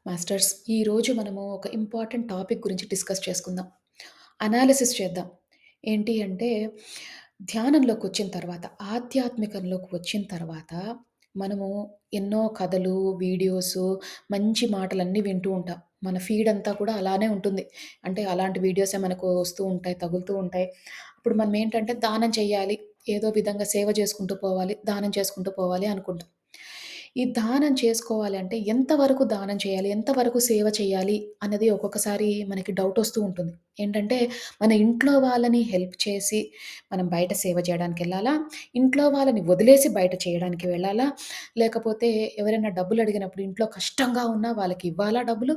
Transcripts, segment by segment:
Masters, ఈరోజు మనము ఒక ఇంపార్టెంట్ టాపిక్ గురించి డిస్కస్ చేసుకుందాం. అనాలిసిస్ చేద్దాం. ఏంటి అంటే, ధ్యానంలోకొచ్చిన తర్వాత, ఆధ్యాత్మికంలోకి వచ్చిన తర్వాత, మనము ఎన్నో కథలు, వీడియోసు, మంచి మాటలన్నీ వింటూ ఉంటాం. మన ఫీడ్ అంతా కూడా అలానే ఉంటుంది. అంటే అలాంటి వీడియోసే మనకు వస్తూ ఉంటాయి, తగులుతూ ఉంటాయి. అప్పుడు మనం ఏంటంటే, దానం చెయ్యాలి, ఏదో విధంగా సేవ చేసుకుంటూ పోవాలి, దానం చేసుకుంటూ పోవాలి అనుకుంటాం. ఈ దానం చేసుకోవాలి అంటే ఎంతవరకు దానం చేయాలి? ఎంతవరకు సేవ చేయాలి? అన్నది ఒక్కొక్కసారి మనకి డౌటొస్తూ ఉంటుంది. ఏంటంటే, మన ఇంట్లో వాళ్ళని హెల్ప్ చేసి మనం బయట సేవ చేయడానికెళ్ళాలా? ఇంట్లో వాళ్ళని వదిలేసి బయట చేయడానికి వెళ్ళాలా? లేకపోతే ఎవరైనా డబ్బులడిగినప్పుడు ఇంట్లో కష్టంగా ఉన్నా వాళ్ళకి ఇవ్వాలా డబ్బులు?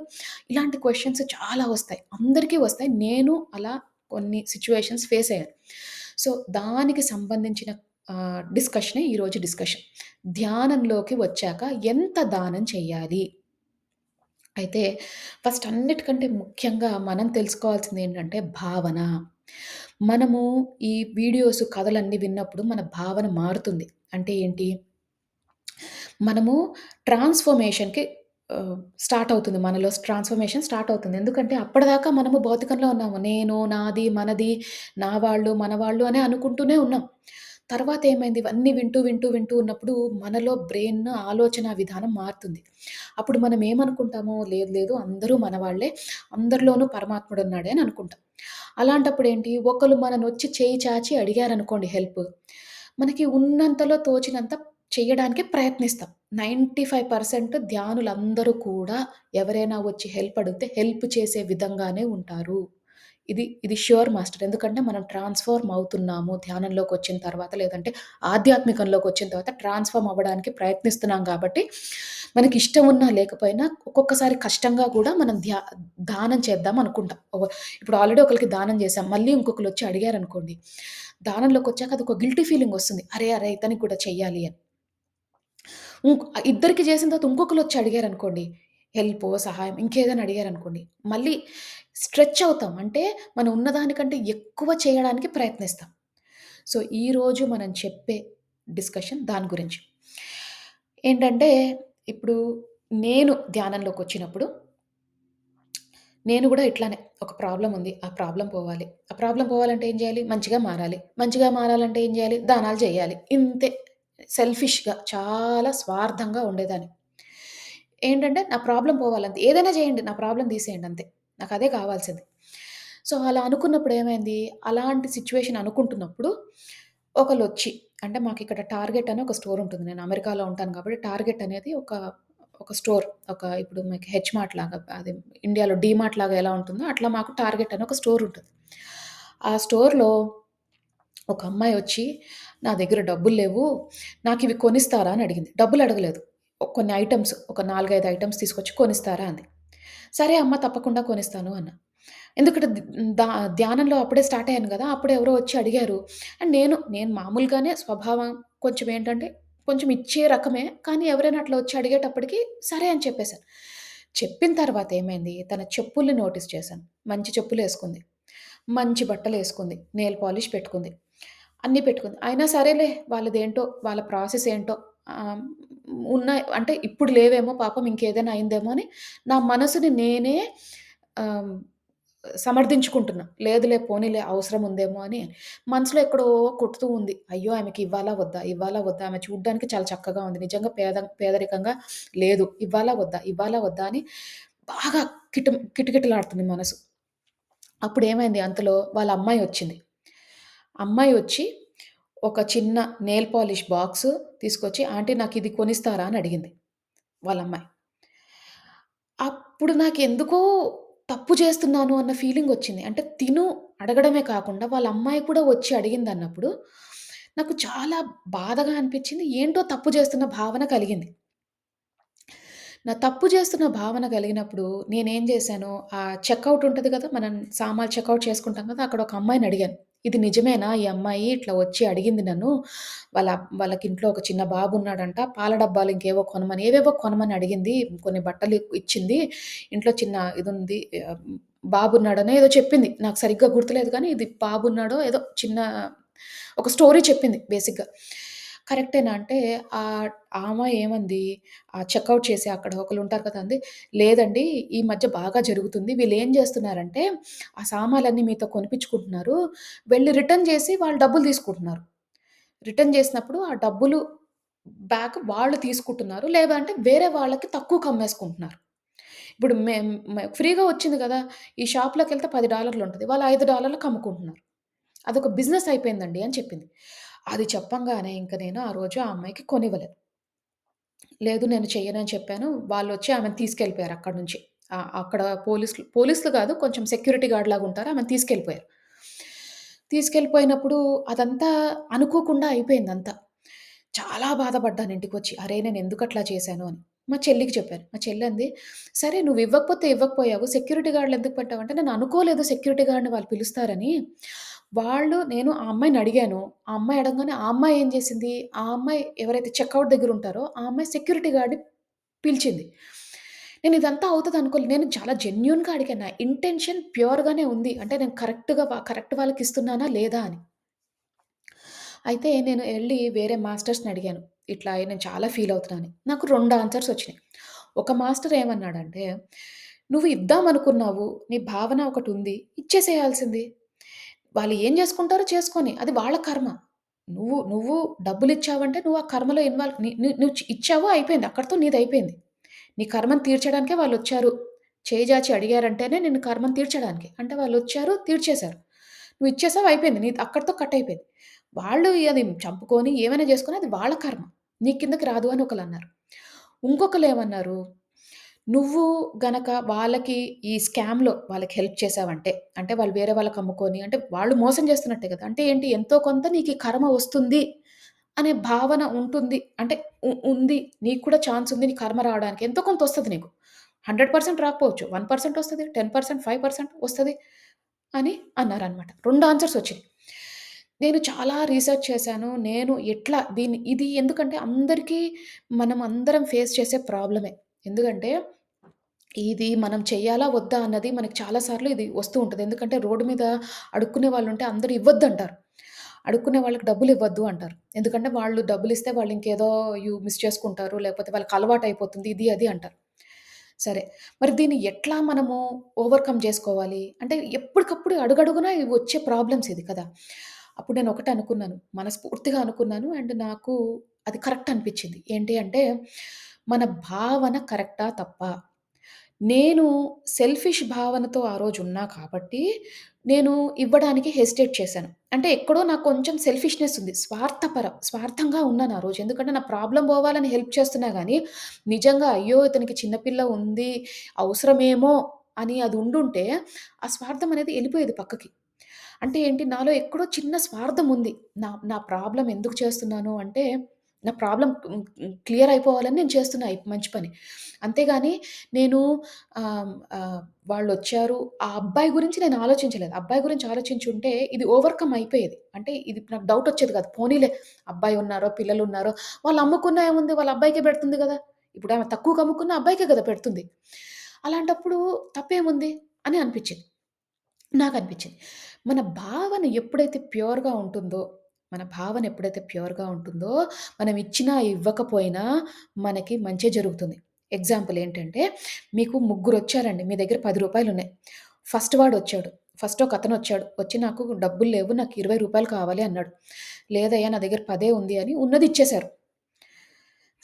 ఇలాంటి క్వెషన్స్ చాలా వస్తాయి. అందరికీ వస్తాయి. నేను అలా కొన్ని సిట్యుయేషన్స్ ఫేస్ అయ్యాను. సో, దానికి సంబంధించిన డిస్కషనే ఈరోజు డిస్కషన్. ధ్యానంలోకి వచ్చాక ఎంత దానం చెయ్యాలి? అయితే ఫస్ట్ అన్నిటికంటే ముఖ్యంగా మనం తెలుసుకోవాల్సిందేంటంటే భావన. మనము ఈ వీడియోస్, కథలన్నీ విన్నప్పుడు మన భావన మారుతుంది. అంటే ఏంటి? మనము ట్రాన్స్‌ఫర్మేషన్‌కి స్టార్ట్ అవుతుంది. మనలో ట్రాన్స్‌ఫర్మేషన్ స్టార్ట్ అవుతుంది. ఎందుకంటే అప్పటిదాకా మనము భౌతికంలో ఉన్నాము. నేను, నాది, మనది, నా వాళ్ళు, మన వాళ్ళు అనే అనుకుంటూనే ఉన్నాం. తర్వాత ఏమైంది? ఇవన్నీ వింటూ, వింటూ, వింటూ ఉన్నప్పుడు మనలో బ్రెయిన్ ఆలోచన విధానం మారుతుంది. అప్పుడు మనం ఏమనుకుంటాము? లేదు, లేదు, అందరూ మనవాళ్ళే. అందరిలోనూ పరమాత్ముడున్నాడే అని అనుకుంటాం. అలాంటప్పుడేంటి? ఒకళ్ళు మననొచ్చి చెయ్యి చాచి అడిగారనుకోండి హెల్ప్, మనకి ఉన్నంతలో తోచినంత చెయ్యడానికి ప్రయత్నిస్తాం. 95% ధ్యానులందరూ కూడా ఎవరైనా వచ్చి హెల్ప్ అడిగితే హెల్ప్ చేసే విధంగానే ఉంటారు. ఇది ష్యూర్ మాస్టర్. ఎందుకంటే మనం ట్రాన్స్‌ఫార్మ్ అవుతున్నాము ధ్యానంలోకొచ్చిన తర్వాత, లేదంటే ఆధ్యాత్మికంలోకొచ్చిన తర్వాత ట్రాన్స్‌ఫార్మ్ అవ్వడానికి ప్రయత్నిస్తున్నాం గాబట్టి, మనకిష్టం ఉన్నా లేకపోయినా ఒక్కొక్కసారి కష్టంగా కూడా మనం దానం చేద్దాం అనుకుంటాం. ఇప్పుడు ఆల్రెడీ ఒకళ్ళకి దానం చేశాం. మళ్ళీ ఇంకొకళ్ళొచ్చి అడిగారనుకోండి, దానంలోకొచ్చాక అదొక గిల్టీ ఫీలింగొస్తుంది. అరే! అరే! ఇతనికి కూడా చెయ్యాలి అని. ఇద్దరికి చేసిన తర్వాత ఇంకొకళ్ళొచ్చి అడిగారనుకోండి, హెల్పో, సహాయం ఇంకేదైనా అడిగారనుకోండి, మళ్ళీ స్ట్రెచ్ అవుతాం. అంటే మనం ఉన్నదానికంటే ఎక్కువ చేయడానికి ప్రయత్నిస్తాం. సో, ఈరోజు మనం చెప్పే డిస్కషన్ దాని గురించి. ఏంటంటే, ఇప్పుడు నేను ధ్యానంలోకొచ్చినప్పుడు, నేను గూడా ఇట్లానే ఒక ప్రాబ్లమ్ ఉంది. ఆ ప్రాబ్లమ్ పోవాలి. ఆ ప్రాబ్లమ్ పోవాలంటే ఏం జేయాలి? మంచిగా మారాలి. మంచిగా మారాలంటే ఏం జేయాలి? దానాలు జేయాలి. ఇంతే. సెల్ఫిష్‌గా చాలా స్వార్థంగా ఉండేదాన్ని. ఏంటంటే నా ప్రాబ్లమ్ పోవాలంతే. ఏదైనా జేయండి. నా ప్రాబ్లమ్ తీసేయండి అంతే. నాకదే కావాల్సింది. సో, అలా అనుకున్నప్పుడు ఏమైంది? అలాంటి సిట్యుయేషన్ అనుకుంటున్నప్పుడు ఒకళ్ళొచ్చి, అంటే మాకిక్కడ టార్గెట్ అని ఒక స్టోర్ ఉంటుంది. నేను అమెరికాలో ఉంటాను కాబట్టి టార్గెట్ అనేది ఒక స్టోర్. ఇప్పుడు మీకు హెచ్‌మార్ట్ లాగా, అది ఇండియాలో డీమార్ట్ లాగా ఎలా ఉంటుందో అట్లా మాకు టార్గెట్ అని ఒక స్టోర్ ఉంటుంది. ఆ స్టోర్‌లో ఒక అమ్మాయొచ్చి, "నా దగ్గర డబ్బులు లేవు. నాకివి కొనిస్తారా?" అని అడిగింది. డబ్బులు అడగలేదు. కొన్ని ఐటెమ్స్, ఒక 4, 5 ఐటెమ్స్ తీసుకొచ్చి కొనిస్తారా అంది. "సరే అమ్మ, తప్పకుండా కొనిస్తాను" అన్నా. ఎందుకంటే దా ధ్యానంలో అప్పుడే స్టార్ట్ అయ్యాను గదా! అప్పుడే ఎవరో వచ్చి అడిగారు. అండ్ నేను మామూలుగానే స్వభావం కొంచెం ఏంటంటే, కొంచెం ఇచ్చే రకమే. కానీ ఎవరైనా అట్లా వచ్చి అడిగేటప్పటికి సరే అని చెప్పేసాను. చెప్పిన తర్వాత ఏమైంది, తన చెప్పుల్ని నోటీస్ చేశాను. మంచి చెప్పులేసుకుంది. మంచి బట్టలేసుకుంది. నెయిల్ పాలిష్ పెట్టుకుంది. అన్నీ పెట్టుకుంది. అయినా సరేలే, వాళ్ళదేంటో, వాళ్ళ ప్రాసెస్ ఏంటో, ఆహ్, ఉన్నాయి అంటే ఇప్పుడు లేవేమో పాపం, ఇంకేదైనా అయిందేమో అని నా మనసుని నేనే ఆహ్, సమర్థించుకుంటున్నా. లేదులే, పోనీలే, అవసరం ఉందేమో అని. మనసులో ఎక్కడో కొట్టుతూ ఉంది. అయ్యో! ఆమెకి ఇవ్వాలా వద్దా? ఇవ్వాలా వద్దా? ఆమె చూడ్డానికి చాలా చక్కగా ఉంది. నిజంగా పేదరికంగా లేదు. ఇవ్వాలా వద్దా? ఇవ్వాలా వద్దా? అని బాగా కిటకిటలాడుతుంది మనసు. అప్పుడేమైంది, అంతలో వాళ్ళ అమ్మాయొచ్చింది. అమ్మాయి వచ్చి ఒక చిన్న నెయిల్ పాలిష్ బాక్సు తీసుకొచ్చి, "ఆంటీ నాకిది కొనిస్తారా?" అని అడిగింది వాళ్ళమ్మాయి. అప్పుడు నాకెందుకో తప్పు చేస్తున్నాను అన్న ఫీలింగొచ్చింది. అంటే తిను అడగడమే కాకుండా వాళ్ళ అమ్మాయి కూడా వచ్చి అడిగిందన్నప్పుడు నాకు చాలా బాధగా అనిపిచ్చింది. ఏంటో తప్పు చేస్తున్న భావన కలిగింది. నా తప్పు చేస్తున్న భావన కలిగినప్పుడు నేనేం జేశాను, చెకౌట్ ఉంటది గదా! మనం సామాన్లు చెకౌట్ చేసుకుంటాం గదా! అక్కడ ఒక అమ్మాయిని అడిగాను. "ఇది నిజమేనా? ఈ అమ్మాయి ఇట్లా వచ్చి అడిగింది నన్ను. వాళ్ళకింట్లో ఒక చిన్న బాబున్నాడంట. పాల డబ్బాలు ఇంకేవో కొనమని, ఏవేవో కొనమని అడిగింది. కొన్ని బట్టలు ఇచ్చింది. ఇంట్లో చిన్న ఇదుంది. ఆహ్, బాబున్నాడనో ఏదో చెప్పింది. నాకు సరిగ్గా గుర్తులేదు కానీ ఇది బాబున్నాడో ఏదో చిన్న ఒక స్టోరీ చెప్పింది బేసిక్‌గా. కరెక్టేనా అంటే ఆమె ఏమంది చెకౌట్ చేసి అక్కడ ఒకళ్ళుంటారు కదా! అంది, "లేదండి ఈ మధ్య బాగా జరుగుతుంది. వీళ్ళేం జేస్తున్నారంటే ఆ సామాన్లన్నీ మీతో కొనిపించుకుంటున్నారు. వెళ్లి రిటర్న్ జేసి వాళ్ళు డబ్బులు తీసుకుంటున్నారు. రిటర్న్ జేసినప్పుడు ఆ డబ్బులు బ్యాక్ వాళ్ళు తీసుకుంటున్నారు. లేదంటే వేరే వాళ్ళకి తక్కువకి అమ్మేసుకుంటున్నారు. ఇప్పుడు ఫ్రీగా వచ్చింది గదా! ఈ షాప్‌లోకెళ్తే $10 ఉంటది. వాళ్ళు $5కి అమ్ముకుంటున్నారు. అదొక బిజినెస్ అయిపోయిందండి" అని చెప్పింది. అది చెప్పంగానే ఇంక నేను ఆ రోజు ఆ అమ్మాయికి కొనివ్వలేదు. లేదు నేను చెయ్యనని చెప్పాను. వాళ్ళొచ్చి ఆమెను తీసుకెళ్ళిపోయారు అక్కడి నుంచి. అక్కడ పోలీసులు పోలీసులు గాదు కొంచెం సెక్యూరిటీ గార్డ్‌లాగా ఉంటారు. ఆమెను తీసుకెళ్ళిపోయారు. తీసుకెళ్ళిపోయినప్పుడు అదంతా అనుకోకుండా అయిపోయిందంతా. చాలా బాధపడ్డాను ఇంటికొచ్చి. అరే! నేనెందుకట్లా చేశాను అని. మా చెల్లికి చెప్పాను. మా చెల్లంది, "సరే నువ్వివ్వకపోతే ఇవ్వకపోయావు. సెక్యూరిటీ గార్డ్‌లు ఎందుకు పెట్టావంటే" నేను అనుకోలేదు సెక్యూరిటీ గార్డ్‌ని వాళ్ళు పిలుస్తారని. నేను ఆ అమ్మాయిని అడిగాను. ఆ అమ్మాయి అడగంగానే ఆ అమ్మాయి ఏం చేసింది, ఆ అమ్మాయి ఎవరైతే చెకౌట్ దగ్గరుంటారో ఆ అమ్మాయి సెక్యూరిటీ గార్డ్‌ని పిలిచింది. నేనిదంతా అవుతదనుకోలేదు. నేను చాలా జెన్యూన్‌గా అడిగాను. నా ఇంటెన్షన్ ప్యూర్‌గానే ఉంది. అంటే నేను కరెక్ట్ వాళ్ళకిస్తున్నానా లేదా అని. అయితే నేను ఎళ్లి వేరే మాస్టర్స్‌ని అడిగాను. ఇట్లా నేను చాలా ఫీల్ అవుతున్నానని. నాకు 2 ఆన్సర్స్ వచ్చినాయి. ఒక మాస్టర్ ఏమన్నాడంటే, "నువ్వు ఇద్దామనుకున్నావు. నీ భావన ఒకటుంది. ఇచ్చేసేయాల్సింది. వాళ్ళు ఏం చేసుకుంటారో చేసుకొని. అది వాళ్ళ కర్మ. నువ్వు నువ్వు డబ్బులిచ్చావంటే నువ్వు ఆ కర్మలో ఇన్వాల్వ్ ని ని నువ్వు ఇచ్చావు అయిపోయింది. అక్కడితో నీదయిపోయింది. నీ కర్మను తీర్చడానికే వాళ్ళొచ్చారు. చేయి జాచి అడిగారంటేనే నిన్ను కర్మను తీర్చడానికి. అంటే వాళ్ళొచ్చారు, తీర్చేశారు. నువ్వు ఇచ్చేసావు అయిపోయింది. నీది అక్కడితో కట్ అయిపోయింది. వాళ్ళు అది చంపుకొని ఏమైనా చేసుకొని అది వాళ్ళ కర్మ. నీ కిందకి రాదు అని ఒకళ్ళన్నారు. ఇంకొకళ్ళేమన్నారు, నువ్వు గనక వాళ్ళకి ఈ స్కామ్‌లో వాళ్ళకి హెల్ప్ చేశావంటే, అంటే వాళ్ళు వేరే వాళ్ళకి అమ్ముకొని అంటే వాళ్ళు మోసం చేస్తున్నట్టే కదా! అంటే ఏంటి ఎంతో కొంత నీకు ఈ కర్మ వస్తుంది అనే భావన ఉంటుంది. అంటే ఉంది. నీకు కూడా ఛాన్స్ ఉంది. నీ కర్మ రావడానికి. ఎంతో కొంత వస్తది నీకు. 100% రాకపోవచ్చు. 1% వస్తది. 10%, 5% వస్తది అని అన్నారనమాట. 2 ఆన్సర్స్ వచ్చినియి. నేను చాలా రిసర్చ్ చేశాను. నేను ఎట్లా ఇది ఎందుకంటే అందరికీ మనం అందరం ఫేస్ చేసే ప్రాబ్లమే. ఎందుకంటే ఇది మనం చెయ్యాలా? వద్దా? అన్నది మనకి చాలా సార్లు ఇది వస్తూ ఉంటది. ఎందుకంటే రోడ్డు మీద అడుక్కునే వాళ్ళుంటే అందరూ ఇవ్వద్దంటారు. అడుక్కునే వాళ్ళకి డబ్బులివ్వద్దు అంటారు. ఎందుకంటే వాళ్ళు డబ్బులిస్తే వాళ్ళు ఇంకేదో మిస్ చేసుకుంటారు. లేకపోతే వాళ్ళకి అలవాటయిపోతుంది. ఇది, అది అంటారు. సరే. మరి దీన్ని ఎట్లా మనము ఓవర్‌కమ్ జేసుకోవాలి? అంటే ఎప్పటికప్పుడు అడుగడుగునా ఇవి వచ్చే ప్రాబ్లమ్స్ ఇది కదా! అప్పుడు నేను ఒకటే అనుకున్నాను. మనస్ఫూర్తిగా అనుకున్నాను. అండ్ నాకు అది కరెక్ట్ అనిపిచ్చింది. ఏంటి అంటే, మన భావన కరెక్టా? తప్పా? నేను సెల్ఫిష్ భావనతో ఆ రోజు ఉన్నా కాబట్టి, నేను ఇవ్వడానికి హెసిటేట్ చేశాను. అంటే ఎక్కడో నాకు కొంచెం సెల్ఫిష్‌నెస్ ఉంది. స్వార్థంగా ఉన్నాను ఆ రోజు. ఎందుకంటే నా ప్రాబ్లమ్ పోవాలని హెల్ప్ చేస్తున్నా గానీ, నిజంగా అయ్యో! ఇతనికి చిన్న పిల్ల ఉంది, అవసరమేమో అని అది ఉండుంటే, ఆ స్వార్థం అనేది ఎళ్ళిపోయేది పక్కకి. అంటే ఏంటి నాలో ఎక్కడో చిన్న స్వార్థం ఉంది. నా నా ప్రాబ్లమ్ ఎందుకు చేస్తున్నాను అంటే, నా ప్రాబ్లమ్ క్లియర్ అయిపోవాలని నేను చేస్తున్నా ఈ మంచి పని. అంతేగాని నేను ఆహ్, ఆహ్, వాళ్ళొచ్చారు. ఆ అబ్బాయి గురించి నేను ఆలోచించలేదు. అబ్బాయి గురించి ఆలోచించుంటే ఇది ఓవర్‌కమ్ అయిపోయేది. అంటే ఇది నాకు డౌట్ వచ్చేది కాదు. పోనీలే అబ్బాయి ఉన్నారో, పిల్లలున్నారో వాళ్ళు అమ్ముకున్నా ఏముంది వాళ్ళ అబ్బాయికే పెడుతుంది గదా! ఇప్పుడు ఆమె తక్కువకి అమ్ముకున్న అబ్బాయికే గదా పెడుతుంది. అలాంటప్పుడు తప్పేముంది అని అనిపిచ్చింది. నాకనిపిచ్చింది. మన భావన ఎప్పుడైతే ప్యూర్‌గా ఉంటుందో, మన భావన ఎప్పుడైతే ప్యూర్‌గా ఉంటుందో, మనం ఇచ్చినా, ఇవ్వకపోయినా మనకి మంచే జరుగుతుంది. ఎగ్జాంపుల్ ఏంటంటే, మీకు ముగ్గురొచ్చారండి. మీ దగ్గర రూ. 10 ఫస్ట్ వాడొచ్చాడు. ఫస్ట్ ఒకతనొచ్చాడు. వచ్చి నాకు డబ్బులు లేవు. నాకు రూ. 20 కావాలి అన్నాడు. లేదయ్యా నా దగ్గర 10 ఉంది అని ఉన్నది ఇచ్చేశారు.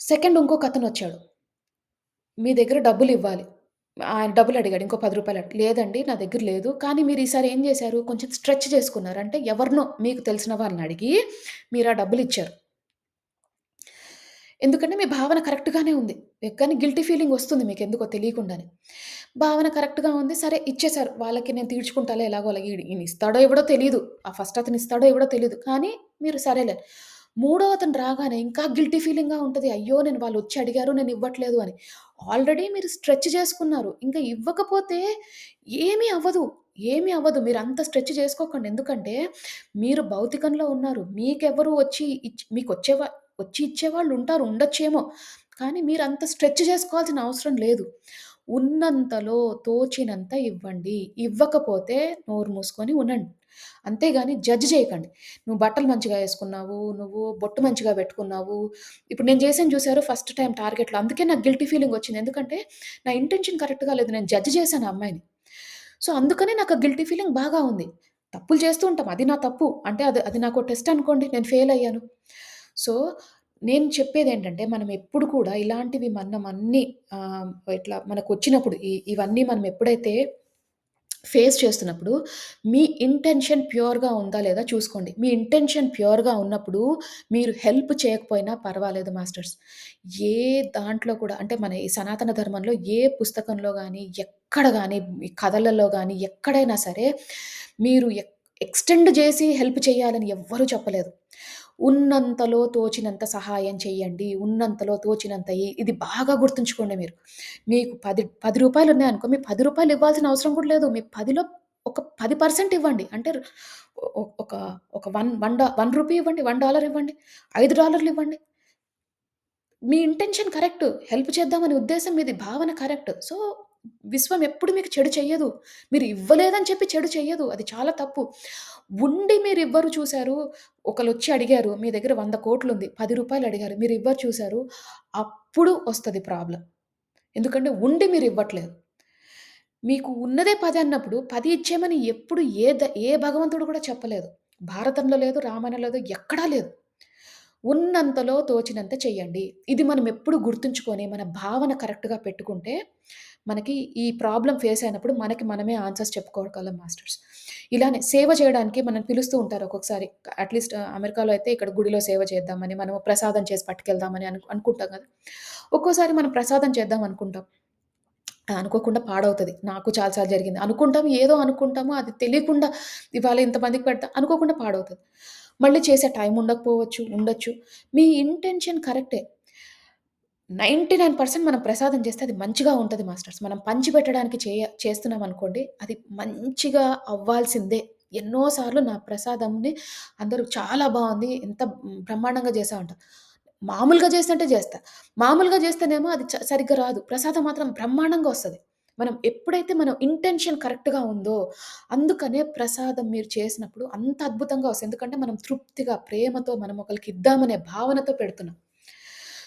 సెకండ్ ఇంకొకతనొచ్చాడు. మీ దగ్గర డబ్బులివ్వాలి. ఆయన డబ్బులడిగాడు. ఇంకో రూ. 10 లేదండి నా దగ్గర లేదు. కానీ మీరు ఈసారి ఏం జేశారు, కొంచెం స్ట్రెచ్ చేసుకున్నారు. అంటే ఎవరినో మీకు తెలిసిన వాళ్ళనడిగి మీరు ఆ డబ్బులిచ్చారు. ఎందుకంటే మీ భావన కరెక్ట్‌గానే ఉంది. కానీ గిల్టీ ఫీలింగ్ వస్తుంది మీకెందుకో తెలియకుండానే. భావన కరెక్ట్‌గా ఉంది. సరే ఇచ్చేసారు. వాళ్ళకి నేను తీర్చుకుంటాలే ఎలాగో అలాగ ఈయన ఇస్తాడో ఇవ్వడో తెలీదు. ఆ ఫస్ట్ అతను ఇస్తాడో ఇవ్వడో తెలీదు. కానీ మీరు సరేలే. మూడో అతను రాగానే ఇంకా గిల్టీ ఫీలింగ్‌గా ఉంటది. అయ్యో! వాళ్ళొచ్చి అడిగారు నేను ఇవ్వట్లేదు అని. ఆల్రెడీ మీరు స్ట్రెచ్ చేసుకున్నారు. ఇంకా ఇవ్వకపోతే ఏమీ అవ్వదు. ఏమీ అవ్వదు. మీరంత స్ట్రెచ్ చేసుకోకండి. ఎందుకంటే మీరు భౌతికంలో ఉన్నారు. మీకెవ్వరు వచ్చి వచ్చి ఇచ్చేవాళ్ళుంటారు. ఉండొచ్చేమో. కానీ మీరంత స్ట్రెచ్ చేసుకోవాల్సిన అవసరం లేదు. ఉన్నంతలో తోచినంత ఇవ్వండి. ఇవ్వకపోతే నోరు మూసుకొని ఉండండి. అంతేగాని జడ్జ్ చేయకండి. నువ్వు బట్టలు మంచిగా యేసుకున్నావు, నువ్వు బొట్టు మంచిగా పెట్టుకున్నావు. ఇప్పుడు నేను చేశాను చూసారు ఫస్ట్ టైమ్ టార్గెట్‌లో. అందుకే నాకు గిల్టీ ఫీలింగొచ్చింది. ఎందుకంటే నా ఇంటెన్షన్ కరెక్ట్‌గా లేదు. నేను జడ్జ్ చేశాను ఆ అమ్మాయిని. సో, అందుకనే నాకు ఆ గిల్టీ ఫీలింగ్ బాగా ఉంది. తప్పులు చేస్తూ ఉంటాం. అది నా తప్పు. అంటే అది అది నాకో టెస్ట్ అనుకోండి. నేను ఫెయిల్ అయ్యాను. సో, నేను చెప్పేదేంటంటే మనం ఎప్పుడు కూడా ఇలాంటివి మనం అన్నీ ఇట్లా మనకొచ్చినప్పుడు ఇవన్నీ మనం ఎప్పుడైతే ఫేస్ చేస్తున్నప్పుడు మీ ఇంటెన్షన్ ప్యూర్‌గా ఉందా లేదా చూసుకోండి. మీ ఇంటెన్షన్ ప్యూర్‌గా ఉన్నప్పుడు మీరు హెల్ప్ చేయకపోయినా పర్వాలేదు మాస్టర్స్. ఏ దాంట్లో కూడా అంటే మన ఈ సనాతన ధర్మంలో ఏ పుస్తకంలో గాని, ఎక్కడ గాని, ఈ కథలలో గాని ఎక్కడైనా సరే మీరు ఎక్స్‌టెండ్ జేసి హెల్ప్ చేయాలని ఎవ్వరు చెప్పలేదు. ఉన్నంతలో తోచినంత సహాయం చేయండి. ఉన్నంతలో తోచినంత ఇది బాగా గుర్తుంచుకోండి మీరు. మీకు రూ. 10 ఉన్నాయనుకో, మీకు రూ. 10 ఇవ్వాల్సిన అవసరం కూడా లేదు. మీకు 10లో ఒక 10% ఇవ్వండి. అంటే ఒక ఒక వన్ రూపీ ఇవ్వండి. $1 ఇవ్వండి. $5 ఇవ్వండి. మీ ఇంటెన్షన్ కరెక్ట్. హెల్ప్ చేద్దామనే ఉద్దేశ్యం మీది, భావన కరెక్ట్. సో, విశ్వం ఎప్పుడు మీకు చెడు చెయ్యదు. మీరు ఇవ్వలేదని చెప్పి చెడు చెయ్యదు. అది చాలా తప్పు. ఉండి మీరివ్వరు చూసారు. ఒకళ్ళొచ్చి అడిగారు. మీ దగ్గర 100,00,00,000 ఉంది. రూ. 10 అడిగారు. మీరివ్వరు చూసారు. అప్పుడు వస్తది ప్రాబ్లమ్. ఎందుకంటే ఉండి మీరివ్వట్లేదు. మీకు ఉన్నదే 10 అన్నప్పుడు 10 ఇచ్చేయమని ఎప్పుడు ఏ భగవంతుడు కూడా చెప్పలేదు. భారతంలో లేదు, రామాయణంలో లేదు, ఎక్కడా లేదు. ఉన్నంతలో తోచినంత చెయ్యండి. ఇది మనం ఎప్పుడు గుర్తుంచుకొని, మన భావన కరెక్ట్‌గా పెట్టుకుంటే, మనకి ఈ ప్రాబ్లమ్ ఫేస్ అయినప్పుడు మనకి మనమే ఆన్సర్స్ చెప్పుకోగలం మాస్టర్స్. ఇలానే సేవ చేయడానికి మనల్ని పిలుస్తూ ఉంటారు ఒక్కొక్కసారి. అట్‌లీస్ట్ అమెరికాలో అయితే ఇక్కడ గుడిలో సేవ చేద్దామని, మనం ప్రసాదం చేసి పట్టుకెళ్దామని అనుకుంటాం గదా! ఒక్కోసారి మనం ప్రసాదం చేద్దాం అనుకుంటాం. అనుకోకుండా పాడవుతది. నాకు చాలా సార్లు జరిగింది. అనుకుంటాం, ఏదో అనుకుంటాము. అది తెలియకుండా ఇవాళ ఇంతమందికి పెడతా అనుకోకుండా పాడవుతది. మళ్ళీ చేసే టైం ఉండకపోవచ్చు, ఉండొచ్చు. మీ ఇంటెన్షన్ కరెక్టే. 99% మనం ప్రసాదం చేస్తే అది మంచిగా ఉంటది మాస్టర్స్. మనం పంచిపెట్టడానికి చేస్తున్నామనుకోండి, అది మంచిగా అవ్వాల్సిందే. ఎన్నో సార్లు నా ప్రసాదంని అందరూ చాలా బావుంది. ఎంత బ్రహ్మాండంగా చేశావు అంటారు. మామూలుగా చేసినట్టే చేస్తా. మామూలుగా చేస్తేనేమో అది సరిగ్గా రాదు. ప్రసాదం మాత్రం బ్రహ్మాండంగా వస్తది. మనం ఎప్పుడైతే మనం ఇంటెన్షన్ కరెక్ట్‌గా ఉందో, అందుకనే ప్రసాదం మీరు చేసినప్పుడు అంత అద్భుతంగా వస్తది. ఎందుకంటే మనం తృప్తిగా, ప్రేమతో మనం ఒకళ్ళకి ఇద్దామనే భావనతో పెడుతున్నాం.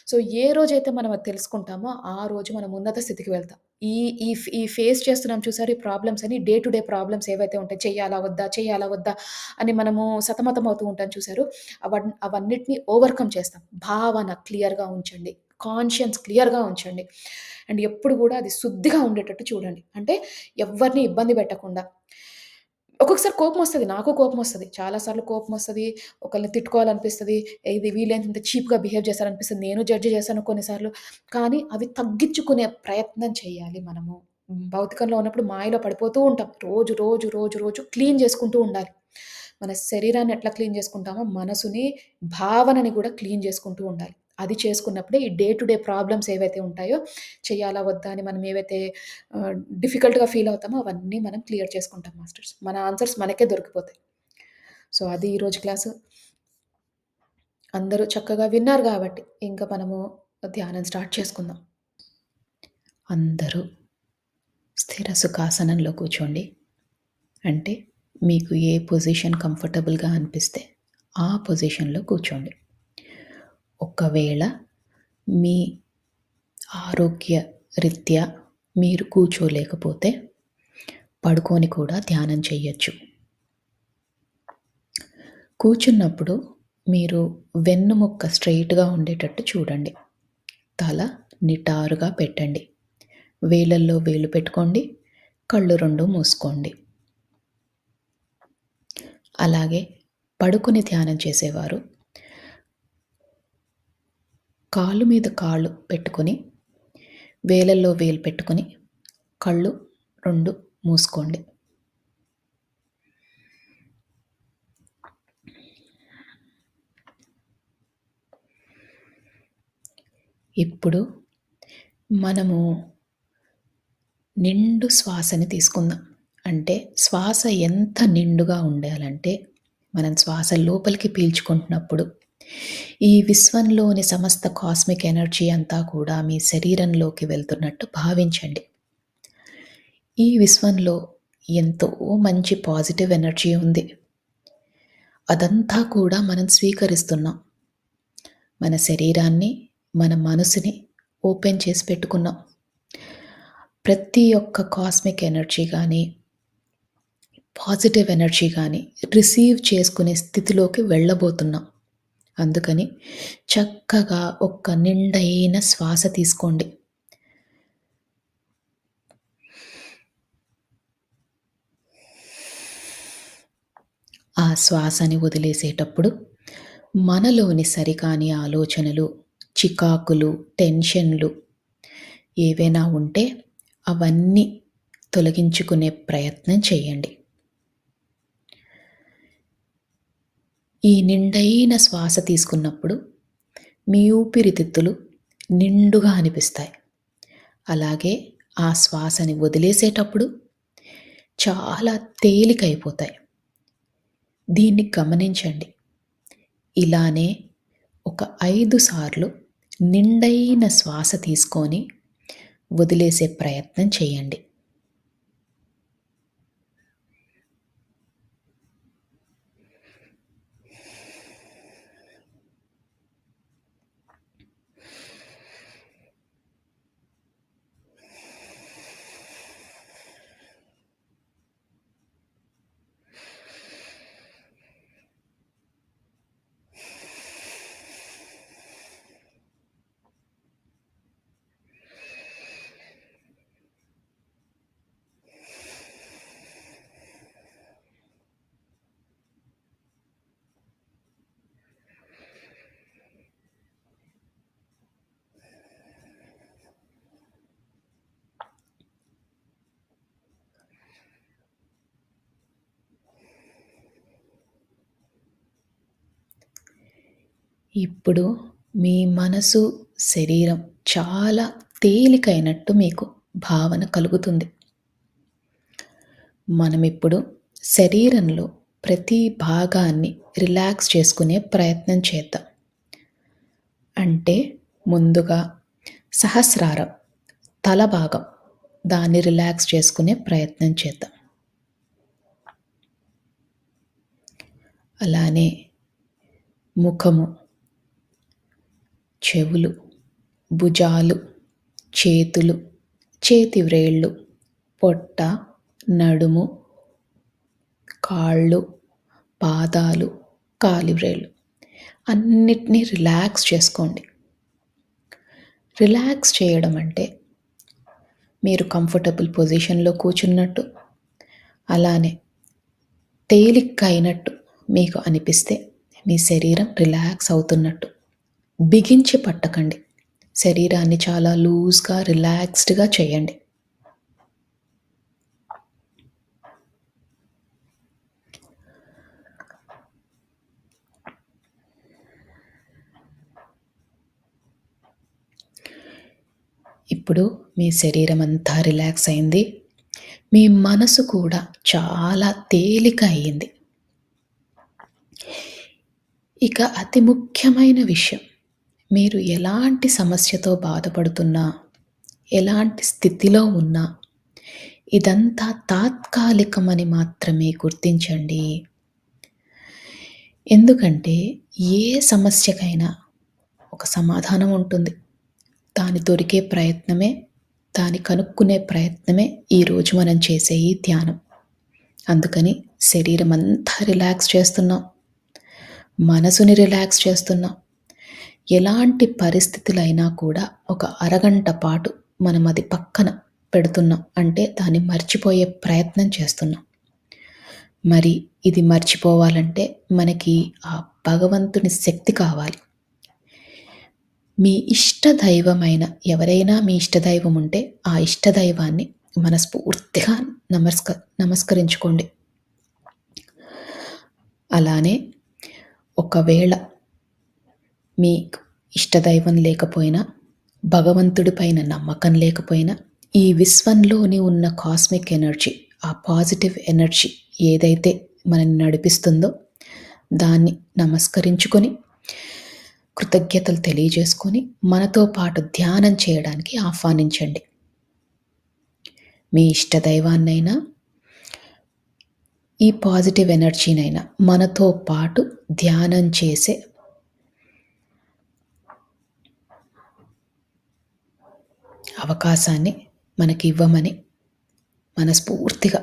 సో, ఏ రోజైతే మనం అది తెలుసుకుంటామో, ఆ రోజు మనం ఉన్నత స్థితికి వెళ్తాం. ఈ ఈ ఈ ఫేస్ చేస్తున్నాం చూసారు ఈ ప్రాబ్లమ్స్ అని డే టు డే ప్రాబ్లమ్స్ ఏవైతే ఉంటాయో చెయ్యాలా? వద్దా? చెయ్యాలా? వద్దా? అని మనము సతమతం అవుతూ ఉంటాం చూసారు. అవన్నిటిని ఓవర్‌కమ్ చేస్తాం. భావన క్లియర్‌గా ఉంచండి. కాన్షియన్స్ క్లియర్‌గా ఉంచండి. అండ్ ఎప్పుడు గూడా అది శుద్ధిగా ఉండేటట్టు చూడండి. అంటే ఎవ్వరిని ఇబ్బంది పెట్టకుండా. ఒక్కొక్కసారి కోపమొస్తది. నాకు కోపమొస్తది. చాలా సార్లు కోపమొస్తది. ఒకళ్ళని తిట్టుకోవాలనిపిస్తది. ఇది వీళ్ళేంటి ఇంత చీప్‌గా బిహేవ్ చేశారనిపిస్తది. నేను జడ్జ్ చేశాను కొన్ని సార్లు. కానీ అవి తగ్గించుకునే ప్రయత్నం చేయాలి మనము. భౌతికంలో ఉన్నప్పుడు మాయలో పడిపోతూ ఉంటాం. రోజు, రోజు, రోజు, రోజు క్లీన్ చేసుకుంటూ ఉండాలి. మన శరీరాన్ని ఎట్లా క్లీన్ చేసుకుంటామో, మనసుని, భావనని కూడా క్లీన్ చేసుకుంటూ ఉండాలి. అది చేసుకున్నప్పుడే ఈ డే టు డే ప్రాబ్లమ్స్ ఏవైతే ఉంటాయో, చేయాలా? వద్దా? అని మనం ఏవైతే ఆహ్, డిఫికల్ట్‌గా ఫీల్ అవుతామో అవన్నీ మనం క్లియర్ చేసుకుంటాం మాస్టర్స్. మన ఆన్సర్స్ మనకే దొరికిపోతాయి. సో, అది ఈరోజు క్లాసు. అందరూ చక్కగా విన్నారు గాబట్టి, ఇంక మనము ధ్యానం స్టార్ట్ చేసుకుందాం. అందరూ స్థిర సుఖాసనంలో కూర్చోండి. అంటే మీకు ఏ పొజిషన్ కంఫర్టబుల్‌గా అనిపిస్తే ఆ పొజిషన్‌లో కూర్చోండి. ఒకవేళ మీ ఆరోగ్య రీత్యా మీరు కూర్చోలేకపోతే పడుకొని కూడా ధ్యానం చెయ్యొచ్చు. కూర్చున్నప్పుడు మీరు వెన్నుముక్క స్ట్రెయిట్‌గా ఉండేటట్టు చూడండి. తల నిటారుగా పెట్టండి. వేలల్లో వేలు పెట్టుకోండి. కళ్ళు 2 మూసుకోండి. అలాగే పడుకొని ధ్యానం చేసేవారు కాళ్ళు మీద కాళ్ళు పెట్టుకొని, వేలల్లో వేలు పెట్టుకొని, కళ్ళు 2 మూసుకోండి. ఇప్పుడు మనము నిండు శ్వాసని తీసుకుందాం. అంటే శ్వాస ఎంత నిండుగా ఉండాలంటే, మనం శ్వాస లోపలికి పీల్చుకుంటున్నప్పుడు, ఈ విశ్వంలోని సమస్త కాస్మిక్ ఎనర్జీ అంతా కూడా మీ శరీరంలోకి వెళ్తున్నట్టు భావించండి. ఈ విశ్వంలో ఎంతో మంచి పాజిటివ్ ఎనర్జీ ఉంది. అదంతా కూడా మనం స్వీకరిస్తున్నాం. మన శరీరాన్ని, మన మనసుని ఓపెన్ చేసి పెట్టుకున్నాం. ప్రతి ఒక్క కాస్మిక్ ఎనర్జీ గానీ, పాజిటివ్ ఎనర్జీ గానీ రిసీవ్ చేసుకునే స్థితిలోకి వెళ్ళబోతున్నాం. అందుకని చక్కగా ఒక్క నిండైన శ్వాస తీసుకోండి. ఆ శ్వాసని వదిలేసేటప్పుడు మనలోని సరికాని ఆలోచనలు, చికాకులు, టెన్షన్‌లు ఏవైనా ఉంటే అవన్నీ తొలగించుకునే ప్రయత్నం చేయండి. ఈ నిండైన శ్వాస తీసుకున్నప్పుడు మీ ఊపిరితిత్తులు నిండుగా అనిపిస్తాయి. అలాగే ఆ శ్వాసని వదిలేసేటప్పుడు చాలా తేలికైపోతాయి. దీన్ని గమనించండి. ఇలానే ఒక 5 సార్లు నిండైన శ్వాస తీసుకొని వదిలేసే ప్రయత్నం చేయండి. ఇప్పుడు మీ మనసు, శరీరం చాలా తేలికైనట్టు మీకు భావన కలుగుతుంది. మనమిప్పుడు శరీరంలో ప్రతి భాగాన్ని రిలాక్స్ చేసుకునే ప్రయత్నం చేద్దాం. అంటే ముందుగా సహస్రారం, తల భాగం దాన్ని రిలాక్స్ చేసుకునే ప్రయత్నం చేద్దాం. అలానే ముఖము, చెవులు, భుజాలు, చేతులు, చేతి వ్రేళ్ళు, పొట్ట, నడుము, కాళ్ళు, పాదాలు, కాలి వ్రేళ్ళు అన్నిటినీ రిలాక్స్ చేసుకోండి. రిలాక్స్ చేయడం అంటే మీరు కంఫర్టబుల్ పొజిషన్‌లో కూర్చున్నట్టు, అలానే తేలిగ్గా అయినట్టు మీకు అనిపిస్తే మీ శరీరం రిలాక్స్ అవుతున్నట్టు. బిగించి పట్టకండి. శరీరాన్ని చాలా లూజ్‌గా, రిలాక్స్డ్‌గా చేయండి. ఇప్పుడు మీ శరీరం అంతా రిలాక్స్ అయింది. మీ మనసు కూడా చాలా తేలిక అయింది. ఇక అతి ముఖ్యమైన విషయం, మీరు ఎలాంటి సమస్యతో బాధపడుతున్నా, ఎలాంటి స్థితిలో ఉన్నా, ఇదంతా తాత్కాలికమని మాత్రమే గుర్తించండి. ఎందుకంటే ఏ సమస్యకైనా ఒక సమాధానం ఉంటుంది. దాని దొరికే ప్రయత్నమే, దాన్ని కనుక్కునే ప్రయత్నమే ఈరోజు మనం చేసే ఈ ధ్యానం. అందుకని శరీరం అంతా రిలాక్స్ చేస్తున్నాం. మనసుని రిలాక్స్ చేస్తున్నాం. ఎలాంటి పరిస్థితులైనా కూడా ఒక అరగంట పాటు మనం అది పక్కన పెడుతున్నాం. అంటే దాన్ని మర్చిపోయే ప్రయత్నం చేస్తున్నాం. మరి ఇది మర్చిపోవాలంటే మనకి ఆ భగవంతుని శక్తి కావాలి. మీ ఇష్టదైవమైన ఎవరైనా మీ ఇష్టదైవం ఉంటే ఆ ఇష్టదైవాన్ని మనస్ఫూర్తిగా నమస్కరించుకోండి. అలానే ఒకవేళ మీకు ఇష్టదైవం లేకపోయినా, భగవంతుడి పైన నమ్మకం లేకపోయినా, ఈ విశ్వంలోని ఉన్న కాస్మిక్ ఎనర్జీ, ఆ పాజిటివ్ ఎనర్జీ ఏదైతే మనల్ని నడిపిస్తుందో దాన్ని నమస్కరించుకొని, కృతజ్ఞతలు తెలియజేసుకొని, మనతో పాటు ధ్యానం చేయడానికి ఆహ్వానించండి. మీ ఇష్టదైవాన్నైనా, ఈ పాజిటివ్ ఎనర్జీనైనా మనతో పాటు ధ్యానం చేసే అవకాశాన్ని మనకివ్వమని మనస్ఫూర్తిగా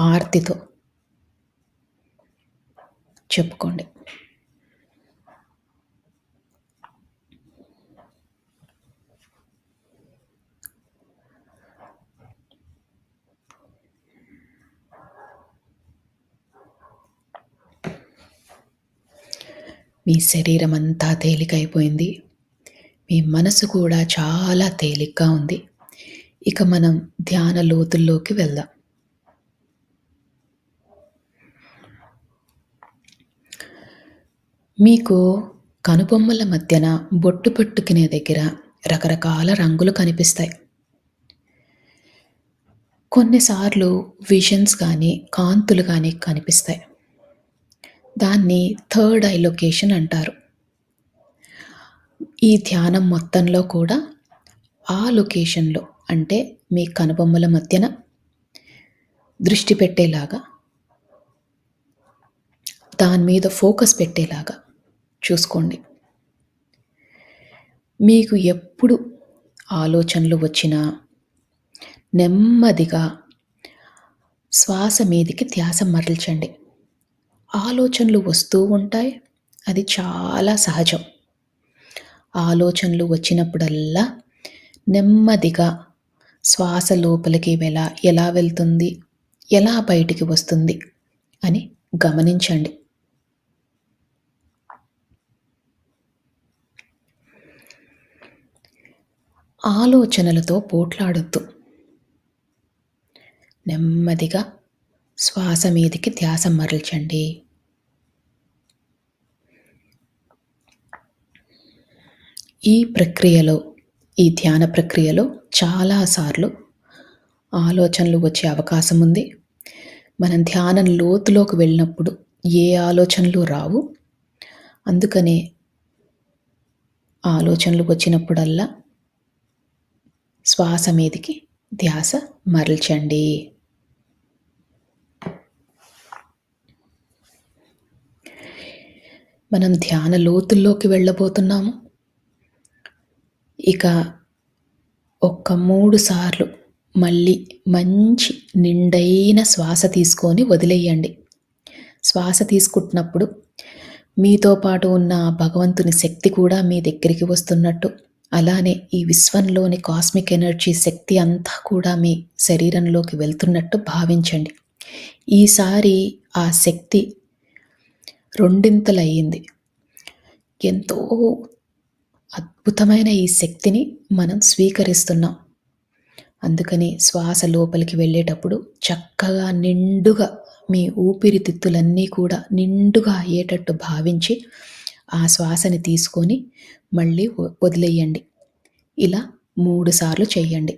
ఆర్తితో చెప్పుకోండి. మీ శరీరం అంతా తేలికైపోయింది. మీ మనసు కూడా చాలా తేలిగ్గా ఉంది. ఇక మనం ధ్యాన లోతుల్లోకి వెళ్దాం. మీకు కనుబొమ్మల మధ్యన బొట్టు పెట్టుకునే దగ్గర రకరకాల రంగులు కనిపిస్తాయి. కొన్నిసార్లు విజన్స్ కానీ, కాంతులు కానీ కనిపిస్తాయి. దాన్ని థర్డ్ ఐ లొకేషన్ అంటారు. ఈ ధ్యానం మొత్తంలో కూడా ఆ లొకేషన్‌లో అంటే మీ కనుబొమ్మల మధ్యన దృష్టి పెట్టేలాగా, దాని మీద ఫోకస్ పెట్టేలాగా చూసుకోండి. మీకు ఎప్పుడు ఆలోచనలు వచ్చినా నెమ్మదిగా శ్వాస మీదికి ధ్యాస మరల్చండి. ఆలోచనలు వస్తూ ఉంటాయి. అది చాలా సహజం. ఆలోచనలు వచ్చినప్పుడల్లా నెమ్మదిగా శ్వాస లోపలికి ఎలా వెళ్తుంది, ఎలా బయటికి వస్తుంది అని గమనించండి. ఆలోచనలతో పోట్లాడొద్దు. నెమ్మదిగా శ్వాస మీదికి ధ్యాస మరల్చండి. ఈ ధ్యాన ప్రక్రియలో చాలాసార్లు ఆలోచనలు వచ్చే అవకాశం ఉంది. మనం ధ్యానం లోతులోకి వెళ్ళినప్పుడు ఏ ఆలోచనలు రావు. అందుకనే ఆలోచనలు వచ్చినప్పుడల్లా శ్వాస మీదికి ధ్యాస మరల్చండి. మనం ధ్యాన లోతుల్లోకి వెళ్ళబోతున్నాము. ఇక 3 సార్లు మళ్ళీ మంచి నిండైన శ్వాస తీసుకొని వదిలేయండి. శ్వాస తీసుకుంటున్నప్పుడు మీతో పాటు ఉన్న భగవంతుని శక్తి కూడా మీ దగ్గరికి వస్తున్నట్టు, అలానే ఈ విశ్వంలోని కాస్మిక్ ఎనర్జీ శక్తి అంతా కూడా మీ శరీరంలోకి వెళ్తున్నట్టు భావించండి. ఈసారి ఆ శక్తి రెండింతలయ్యింది. ఎంతో అద్భుతమైన ఈ శక్తిని మనం స్వీకరిస్తున్నాం. అందుకని శ్వాస లోపలికి వెళ్ళేటప్పుడు చక్కగా నిండుగా మీ ఊపిరితిత్తులన్నీ కూడా నిండుగా అయ్యేటట్టు భావించి ఆ శ్వాసని తీసుకొని మళ్ళీ వదిలేయండి. ఇలా 3 సార్లు చెయ్యండి.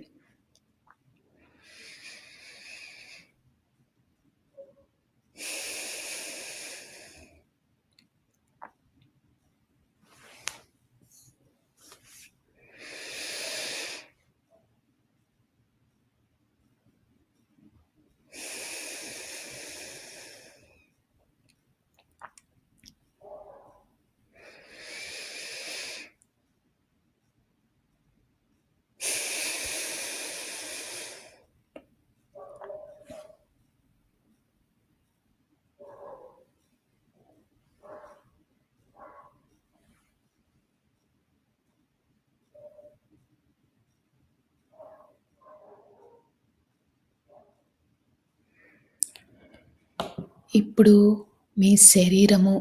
ఇప్పుడు మీ శరీరము,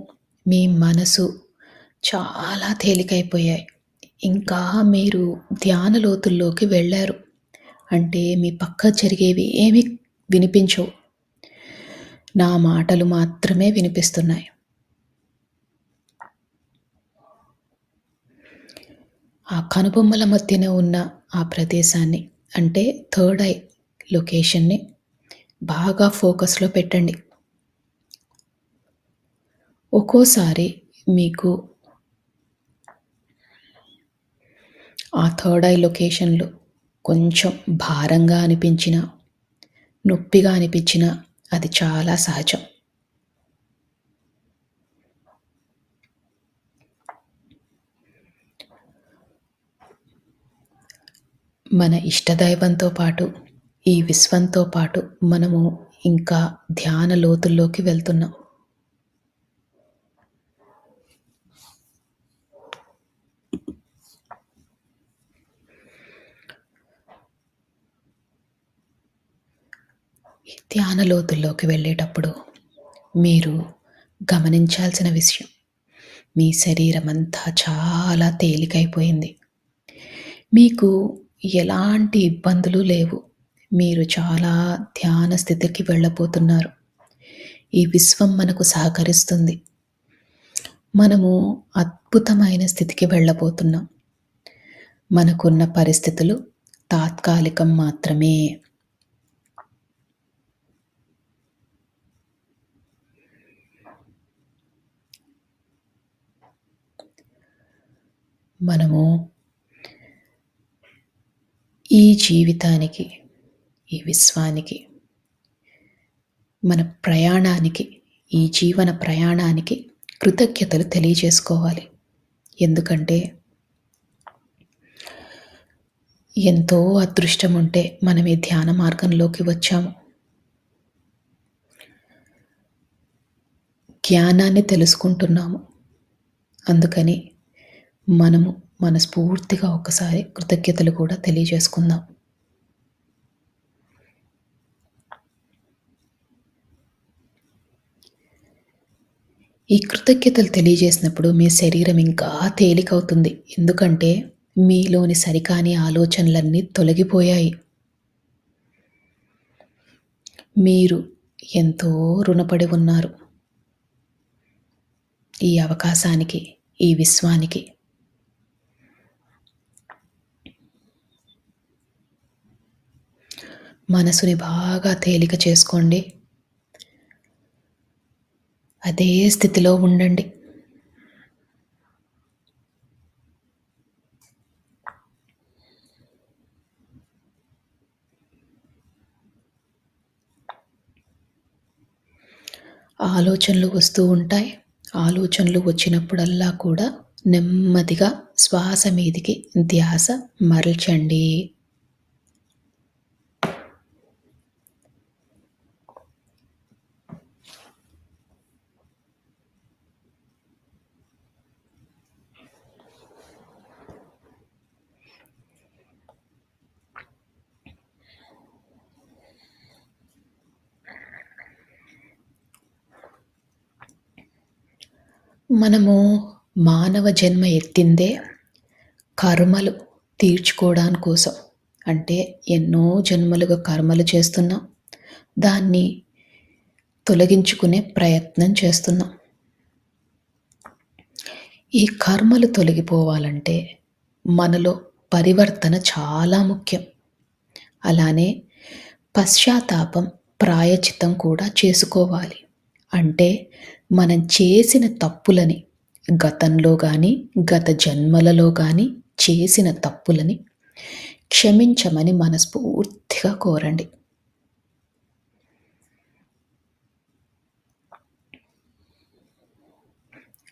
మీ మనసు చాలా తేలికైపోయాయి. ఇంకా మీరు ధ్యాన లోతుల్లోకి వెళ్ళారు. అంటే మీ పక్క జరిగేవి ఏమీ వినిపించవు. నా మాటలు మాత్రమే వినిపిస్తున్నాయి. ఆ కనుబొమ్మల మధ్యన ఉన్న ఆ ప్రదేశాన్ని అంటే థర్డ్ ఐ లొకేషన్‌ని బాగా ఫోకస్‌లో పెట్టండి. ఒక్కోసారి మీకు ఆ థర్డ్ ఐ లొకేషన్‌లో కొంచెం భారంగా అనిపించినా, నొప్పిగా అనిపించినా అది చాలా సహజం. మన ఇష్టదైవంతో పాటు, ఈ విశ్వంతో పాటు మనము ఇంకా ధ్యాన లోతుల్లోకి వెళ్తున్నాం. ఈ ధ్యాన లోతుల్లోకి వెళ్ళేటప్పుడు మీరు గమనించాల్సిన విషయం, మీ శరీరమంతా చాలా తేలికైపోయింది. మీకు ఎలాంటి ఇబ్బందులు లేవు. మీరు చాలా ధ్యాన స్థితికి వెళ్ళబోతున్నారు. ఈ విశ్వం మనకు సహకరిస్తుంది. మనము అద్భుతమైన స్థితికి వెళ్ళబోతున్నాం. మనకున్న పరిస్థితులు తాత్కాలికం మాత్రమే. మనము ఈ జీవితానికి, ఈ విశ్వానికి, మన ప్రయాణానికి, ఈ జీవన ప్రయాణానికి కృతజ్ఞతలు తెలియజేసుకోవాలి. ఎందుకంటే ఎంతో అదృష్టం ఉంటే మనం ఈ ధ్యాన మార్గంలోకి వచ్చాము. జ్ఞానాన్ని తెలుసుకుంటున్నాము. అందుకని మనము మనస్ఫూర్తిగా ఒకసారి కృతజ్ఞతలు కూడా తెలియజేసుకుందాం. ఈ కృతజ్ఞతలు తెలియజేసినప్పుడు మీ శరీరం ఇంకా తేలికవుతుంది. ఎందుకంటే మీలోని సరికాని ఆలోచనలన్నీ తొలగిపోయాయి. మీరు ఎంతో రుణపడి ఉన్నారు ఈ అవకాశానికి, ఈ విశ్వానికి. మనసుని బాగా తేలిక చేసుకోండి. అదే స్థితిలో ఉండండి. ఆలోచనలు వస్తూ ఉంటాయి. ఆలోచనలు వచ్చినప్పుడల్లా కూడా నెమ్మదిగా శ్వాస మీదికి ధ్యాస మరల్చండి. మనము మానవ జన్మ ఎత్తిందే కర్మలు తీర్చుకోవడాని కోసం. అంటే ఎన్నో జన్మలుగా కర్మలు చేస్తున్నాం. దాన్ని తొలగించుకునే ప్రయత్నం చేస్తున్నాం. ఈ కర్మలు తొలగిపోవాలంటే మనలో పరివర్తన చాలా ముఖ్యం. అలానే పశ్చాత్తాపం, ప్రాయశ్చిత్తం కూడా చేసుకోవాలి. అంటే మనం చేసిన తప్పులని, గతంలో గానీ, గత జన్మలలో గానీ చేసిన తప్పులని క్షమించమని మనస్ఫూర్తిగా కోరండి.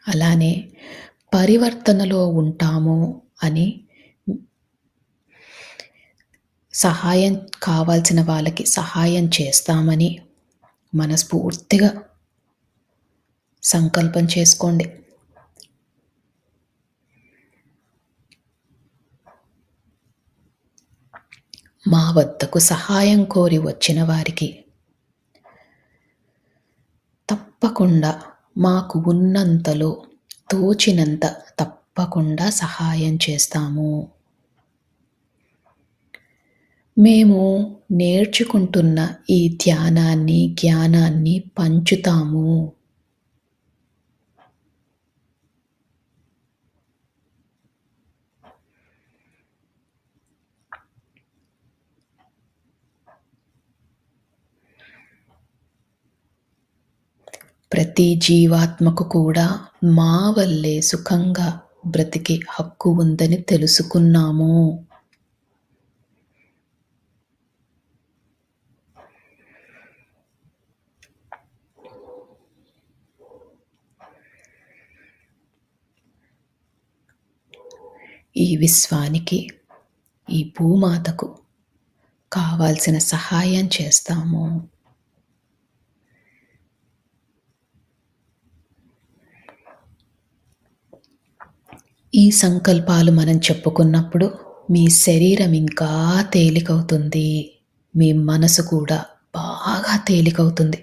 అలానే పరివర్తనలో ఉంటాము అని సహాయం కావాల్సిన వాళ్ళకి సహాయం చేస్తామని మనస్ఫూర్తిగా సంకల్పం చేసుకోండి. మా వద్దకు సహాయం కోరి వచ్చిన వారికి తప్పకుండా మాకు ఉన్నంతలో తోచినంత తప్పకుండా సహాయం చేస్తాము. మేము నేర్చుకుంటున్న ఈ ధ్యానాన్ని, జ్ఞానాన్ని పంచుతాము. ప్రతి జీవాత్మకు కూడా మా వల్లే సుఖంగా బ్రతికే హక్కు ఉందని తెలుసుకున్నాము. ఈ విశ్వానికి, ఈ భూమాతకు కావాల్సిన సహాయం చేస్తాము. ఈ సంకల్పాలు మనం చెప్పుకున్నప్పుడు మీ శరీరం ఇంకా తేలికవుతుంది. మీ మనసు కూడా బాగా తేలికవుతుంది.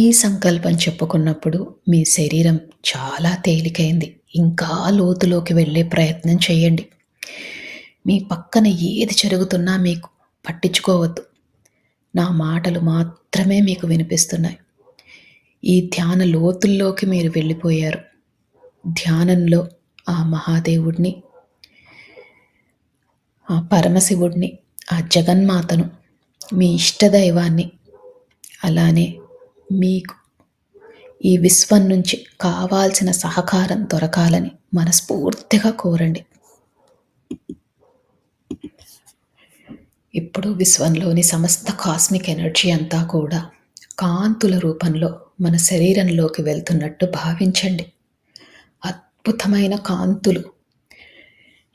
ఈ సంకల్పం చెప్పుకున్నప్పుడు మీ శరీరం చాలా తేలికైంది. ఇంకా లోతులోకి వెళ్ళే ప్రయత్నం చేయండి. మీ పక్కన ఏది జరుగుతున్నా మీకు పట్టించుకోవద్దు. నా మాటలు మాత్రమే మీకు వినిపిస్తున్నాయి. ఈ ధ్యాన లోతుల్లోకి మీరు వెళ్ళిపోయారు. ధ్యానంలో ఆ మహాదేవుడిని, ఆ పరమశివుడిని, ఆ జగన్మాతను, మీ ఇష్టదైవాన్ని, అలానే మీకు ఈ విశ్వం నుంచి కావాల్సిన సహకారం దొరకాలని మనస్ఫూర్తిగా కోరండి. ఇప్పుడు విశ్వంలోని సమస్త కాస్మిక్ ఎనర్జీ అంతా కూడా కాంతుల రూపంలో మన శరీరంలోకి వెళ్తున్నట్టు భావించండి. అద్భుతమైన కాంతులు,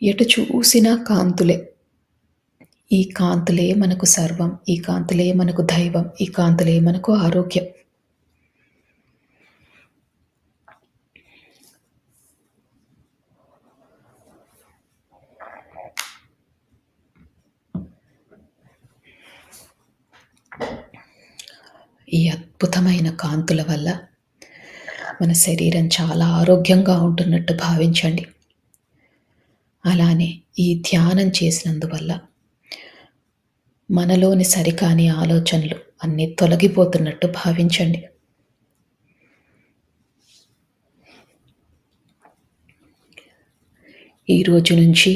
ఎటు చూసినా కాంతులే. ఈ కాంతులే మనకు సర్వం, ఈ కాంతులే మనకు దైవం, ఈ కాంతులే మనకు ఆరోగ్యం. ఈ అద్భుతమైన కాంతుల వల్ల మన శరీరం చాలా ఆరోగ్యంగా ఉంటున్నట్టు భావించండి. అలానే ఈ ధ్యానం చేసినందువల్ల మనలోని సరికాని ఆలోచనలు అన్నీ తొలగిపోతున్నట్టు భావించండి. ఈ రోజు నుంచి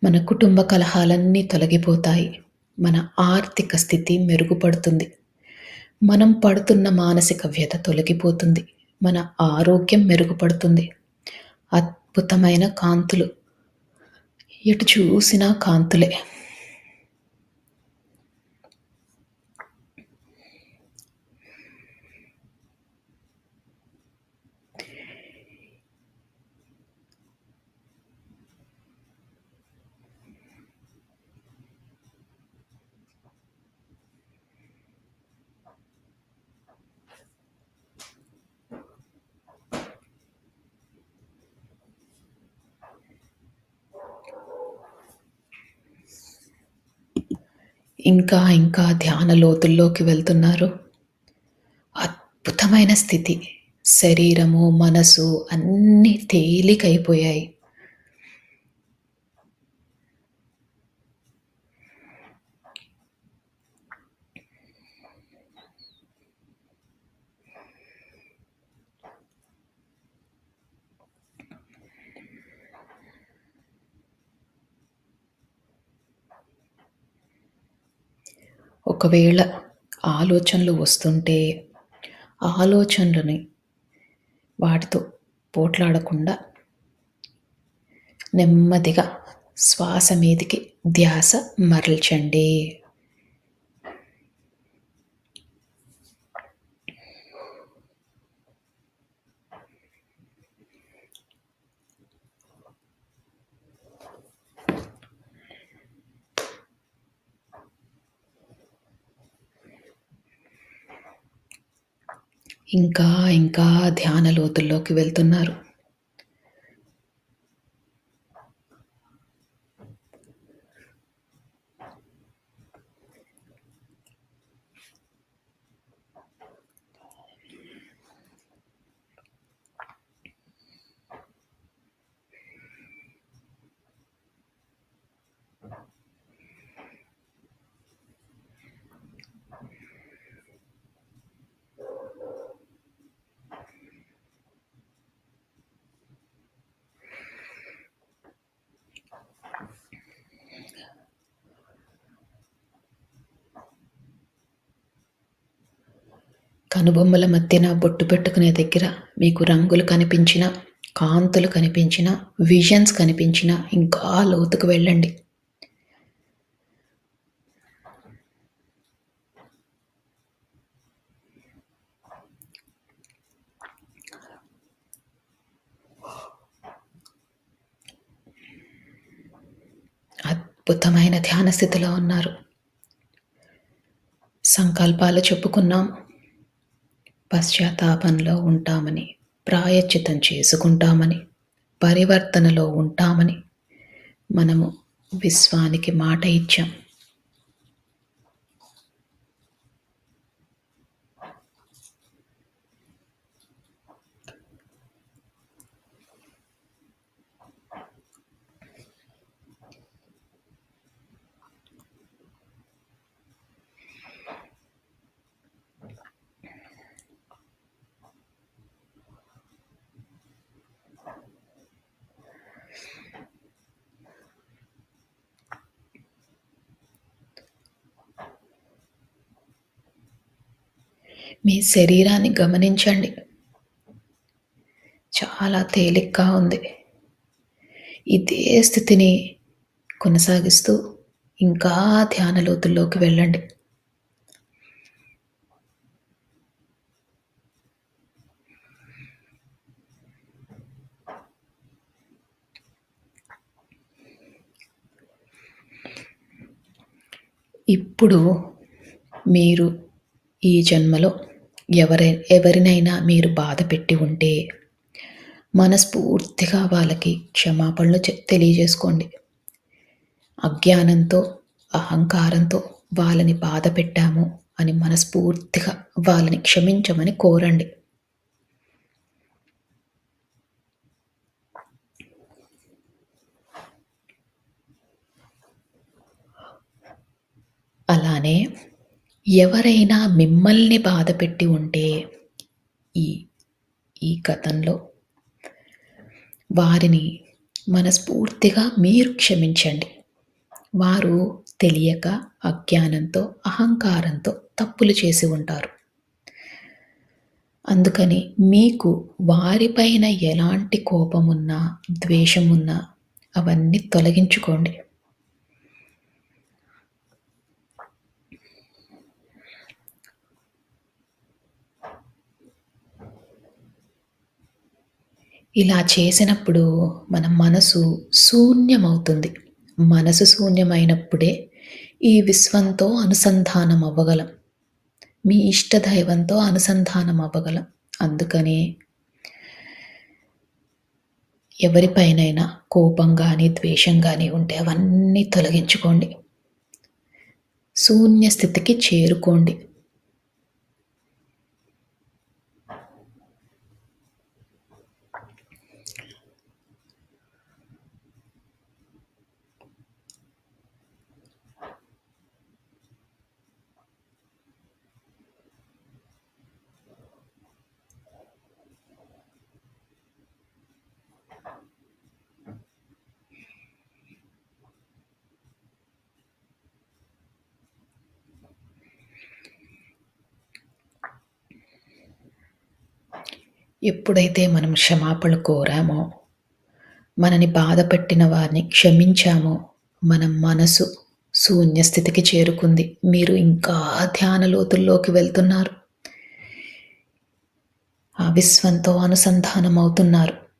మన కుటుంబ కలహాలన్నీ తొలగిపోతాయి. మన ఆర్థిక స్థితి మెరుగుపడుతుంది. మనం పడుతున్న మానసిక వ్యధ తొలగిపోతుంది. మన ఆరోగ్యం మెరుగుపడుతుంది. అద్భుతమైన కాంతులు, ఎటు చూసినా కాంతులే. ఇంకా ఇంకా ధ్యాన లోతుల్లోకి వెళ్తున్నారు. అద్భుతమైన స్థితి. శరీరము, మనసు అన్నీ తేలికైపోయాయి. ఒకవేళ ఆలోచనలు వస్తుంటే ఆలోచనలని వాటితో పోట్లాడకుండా నెమ్మదిగా శ్వాస మీదికి ధ్యాస మరల్చండి. ఇంకా ఇంకా ధ్యాన లోతుల్లోకి వెళ్తున్నారు. కనుబొమ్మల మధ్యన బొట్టు పెట్టుకునే దగ్గర మీకు రంగులు కనిపించినా, కాంతులు కనిపించినా, విజన్స్ కనిపించినా ఇంకా లోతుకు వెళ్ళండి. అద్భుతమైన ధ్యాన స్థితిలో ఉన్నారు. సంకల్పాలు చెప్పుకున్నాం. పశ్చాత్తాపంలో ఉంటామని, ప్రాయశ్చిత్తం చేసుకుంటామని, పరివర్తనలో ఉంటామని మనము విశ్వానికి మాట ఇచ్చాం. మీ శరీరాన్ని గమనించండి. చాలా తేలిగ్గా ఉంది. ఇదే స్థితిని కొనసాగిస్తూ ఇంకా ధ్యాన లోతుల్లోకి వెళ్ళండి. ఇప్పుడు మీరు ఈ జన్మలో ఎవరినైనా మీరు బాధ పెట్టి ఉంటే మనస్ఫూర్తిగా వాళ్ళకి క్షమాపణలు తెలియజేసుకోండి. అజ్ఞానంతో, అహంకారంతో వాళ్ళని బాధ పెట్టాము అని మనస్ఫూర్తిగా వాళ్ళని క్షమించమని కోరండి. అలానే ఎవరైనా మిమ్మల్ని బాధపెట్టి ఉంటే ఈ ఈ గతంలో వారిని మనస్ఫూర్తిగా మీరు క్షమించండి. వారు తెలియక, అజ్ఞానంతో, అహంకారంతో తప్పులు చేసి ఉంటారు. అందుకని మీకు వారిపైన ఎలాంటి కోపమున్నా, ద్వేషమున్నా అవన్నీ తొలగించుకోండి. ఇలా చేసినప్పుడు మన మనసు శూన్యమవుతుంది. మనసు శూన్యమైనప్పుడే ఈ విశ్వంతో అనుసంధానం అవ్వగలం. మీ ఇష్టదైవంతో అనుసంధానం అవ్వగలం. అందుకని ఎవరిపైనైనా కోపం గాని, ద్వేషం గాని ఉంటే అవన్నీ తొలగించుకోండి. శూన్య స్థితికి చేరుకోండి. ఎప్పుడైతే మనం క్షమాపణ కోరామో, మనని బాధపెట్టిన వారిని క్షమించామో, మన మనసు శూన్య స్థితికి చేరుకుంది. మీరు ఇంకా ధ్యాన లోతుల్లోకి వెళ్తున్నారు. ఆ విశ్వంతో అనుసంధానం అవుతున్నారు.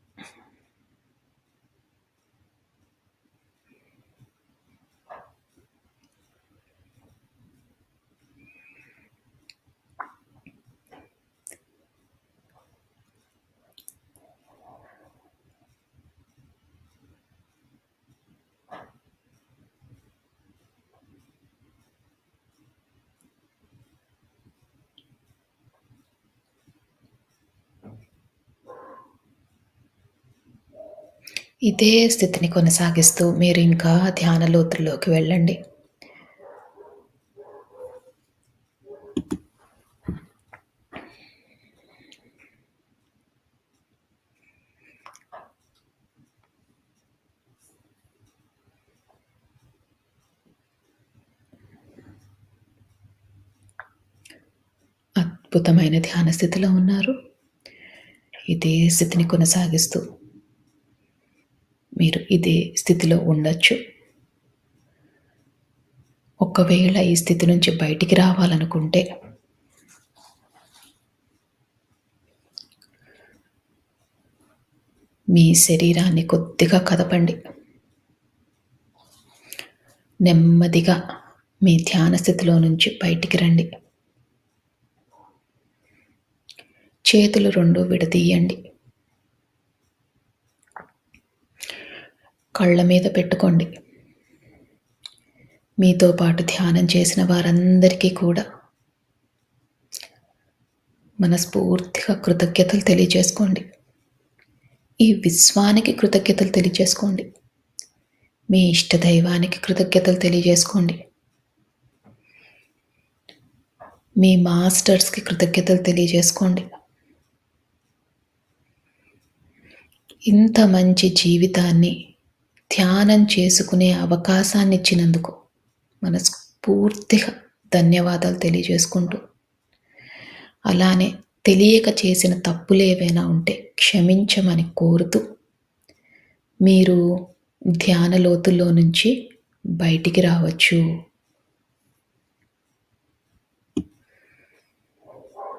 ఇదే స్థితిని కొనసాగిస్తూ మీరు ఇంకా ధ్యాన లోతుల్లోకి వెళ్ళండి. అద్భుతమైన ధ్యాన స్థితిలో ఉన్నారు. ఇదే స్థితిని కొనసాగిస్తూ మీరు ఇదే స్థితిలో ఉండొచ్చు. ఒకవేళ ఈ స్థితి నుంచి బయటికి రావాలనుకుంటే మీ శరీరాన్ని కొద్దిగా కదపండి. నెమ్మదిగా మీ ధ్యాన స్థితిలో నుంచి బయటికి రండి. చేతులు 2 విడదీయండి. కళ్ళ మీద పెట్టుకోండి. మీతో పాటు ధ్యానం చేసిన వారందరికీ కూడా మనస్ఫూర్తిగా కృతజ్ఞతలు తెలియజేసుకోండి. ఈ విశ్వానికి కృతజ్ఞతలు తెలియజేసుకోండి. మీ ఇష్టదైవానికి కృతజ్ఞతలు తెలియజేసుకోండి. మీ మాస్టర్స్‌కి కృతజ్ఞతలు తెలియజేసుకోండి. ఇంత మంచి జీవితాన్ని ధ్యానం చేసుకునే అవకాశాన్ని ఇచ్చినందుకు మనస్ఫూర్తిగా ధన్యవాదాలు తెలియజేసుకుంటూ, అలానే తెలియక చేసిన తప్పులేవైనా ఉంటే క్షమించమని కోరుతూ, మీరు ధ్యాన లోతుల్లో నుంచి బయటికి రావచ్చు.